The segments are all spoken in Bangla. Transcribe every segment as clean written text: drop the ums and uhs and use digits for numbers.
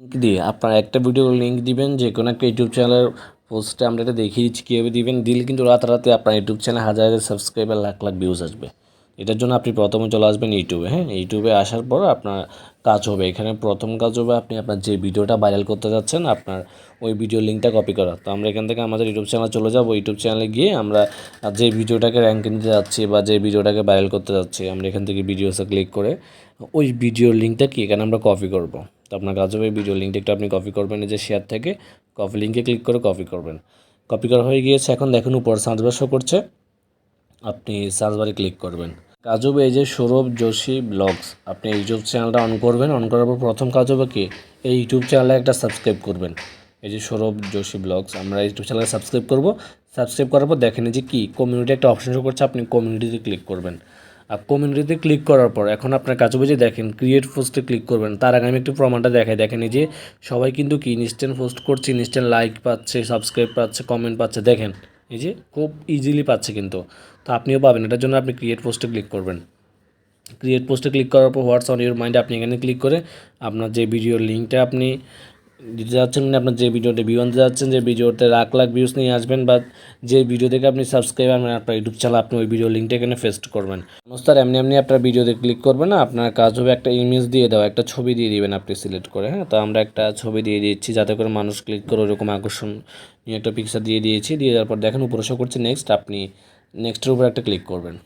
লিঙ্ক দিয়ে আপনার একটা ভিডিওর লিঙ্ক দিবেন যে কোনো একটা ইউটিউব চ্যানেলের পোস্টে আমরা এটা দেখিয়ে দিচ্ছি কীভাবে দিবেন। দিলে কিন্তু রাতারাতি আপনার ইউটিউব চ্যানেলে হাজার হাজার সাবস্ক্রাইবার লাখ লাখ ভিউজ আসবে। এটার জন্য আপনি প্রথমে চলে আসবেন ইউটিউবে। হ্যাঁ, ইউটিউবে আসার পর আপনার কাজ হবে, এখানে প্রথম কাজ হবে আপনি আপনার যে ভিডিওটা ভাইরাল করতে যাচ্ছেন আপনার ওই ভিডিওর লিঙ্কটা কপি করা। তো আমরা এখান থেকে আমাদের ইউটিউব চ্যানেলে চলে যাব। ইউটিউব চ্যানেলে গিয়ে আমরা যে ভিডিওটাকে র্যাঙ্ক নিতে যাচ্ছি বা যে ভিডিওটাকে ভাইরাল করতে যাচ্ছি আমরা এখান থেকে ভিডিওসে ক্লিক করে ওই ভিডিওর লিঙ্কটা কি এখানে আমরা কপি করব। তো আপনার কাজ হবে ভিডিও লিঙ্কটা একটু আপনি কপি করবেন, এই যে শেয়ার থেকে কপি লিঙ্কে ক্লিক করে কপি করবেন। কপি করা হয়ে গিয়েছে। এখন দেখুন উপর সার্চ বার শো করছে, আপনি সার্চ বারে ক্লিক করবেন। কাজ হবে এই যে সৌরভ যোশী ব্লগস, আপনি ইউটিউব চ্যানেলটা অন করবেন। অন করার পর প্রথম কাজ হবে কি এই ইউটিউব চ্যানেলে একটা সাবস্ক্রাইব করবেন। এই যে সৌরভ যোশী ব্লগস আমরা ইউটিউব চ্যানেলে সাবস্ক্রাইব করব। সাবস্ক্রাইব করার পর দেখেন যে কি কমিউনিটি একটা অপশন শো করছে, আপনি কমিউনিটিতে ক্লিক করবেন। আর কমিউনিটিতে ক্লিক করার পর এখন আপনার কাজ হবে যে দেখেন ক্রিয়েট পোস্টে ক্লিক করবেন। তার আগে আমি একটু প্রমাণটা দেখাই। দেখেন এই যে সবাই কিন্তু কি ইনস্ট্যান্ট পোস্ট করছে, ইনস্ট্যান্ট লাইক পাচ্ছে, সাবস্ক্রাইব পাচ্ছে, কমেন্ট পাচ্ছে। দেখেন এই যে খুব ইজিলি পাচ্ছে কিন্তু। তো আপনিও পাবেন। এটার জন্য আপনি ক্রিয়েট পোস্টে ক্লিক করবেন। ক্রিয়েট পোস্টে ক্লিক করার পর হোয়াটস অন ইউর মাইন্ড আপনি এখানে ক্লিক করে আপনার যে ভিডিওর লিঙ্কটা আপনি দিতে যাচ্ছেন, মানে আপনার যে ভিডিওতে ভিউ আনতে যাচ্ছেন, যে ভিডিওতে লাখ লাখ ভিউজ নিয়ে আসবেন বা যে ভিডিও থেকে আপনি সাবস্ক্রাইব আনবেন আপনার ইউটিউব চ্যানেল, আপনি ওই ভিডিও লিঙ্কটা এখানে পেস্ট করবেন। স্যার এমনি এমনি আপনার ভিডিওতে ক্লিক করবেন না, আপনার কাজ হবে একটা ইমেজ দিয়ে দেওয়া, একটা ছবি দিয়ে দিবেন আপনি সিলেক্ট করে। হ্যাঁ, তো আমরা একটা ছবি দিয়ে দিচ্ছি যাতে করে মানুষ ক্লিক করে ওরকম আকর্ষণীয় একটা পিকচার দিয়ে দিয়েছি। দিয়ে দেওয়ার পর দেখেন উপরে শো করছে নেক্সট, আপনি নেক্সটের উপর একটা ক্লিক করবেন।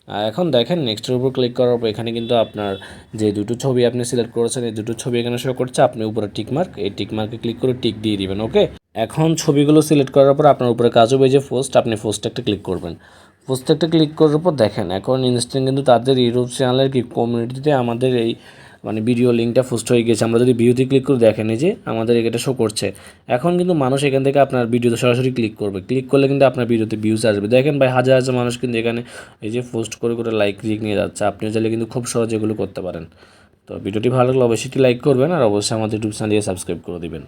আর এখন দেখেন নেক্সটের উপর ক্লিক করার পর এখানে কিন্তু আপনার যে দুটো ছবি আপনি সিলেক্ট করেছেন এই দুটো ছবি এখানে শো করছে। আপনি উপরে টিকমার্ক, এই টিকমার্কে ক্লিক করে টিক দিয়ে দিবেন। ওকে, এখন ছবিগুলো সিলেক্ট করার পর আপনার উপরে কাজ হবে যে পোস্ট, আপনি পোস্ট একটা ক্লিক করবেন। পোস্ট একটা ক্লিক করার পর দেখেন এখন ইনস্ট্যান্ট কিন্তু তাদের ইউটিউব চ্যানেলের কি কমিউনিটিতে আমাদের এই মানে ভিডিও লিঙ্কটা পোস্ট হয়ে গেছে। আমরা যদি ভিডিওতে ক্লিক করে দেখেন এই যে আমাদের এটা শো করছে। এখন কিন্তু মানুষ এখান থেকে আপনার ভিডিওতে সরাসরি ক্লিক করবে। ক্লিক করলে কিন্তু আপনার ভিডিওতে ভিউজ আসবে। দেখেন ভাই হাজার হাজার মানুষ কিন্তু এখানে এই যে পোস্ট করে করে লাইক ক্লিক নিয়ে যাচ্ছে। আপনিও চাইলে কিন্তু খুব সহজে এগুলো করতে পারেন। তো ভিডিওটি ভালো লাগলে অবশ্যই লাইক করবেন আর অবশ্যই আমাদের ইউটিউব চ্যানেলকে সাবস্ক্রাইব করে দিবেন।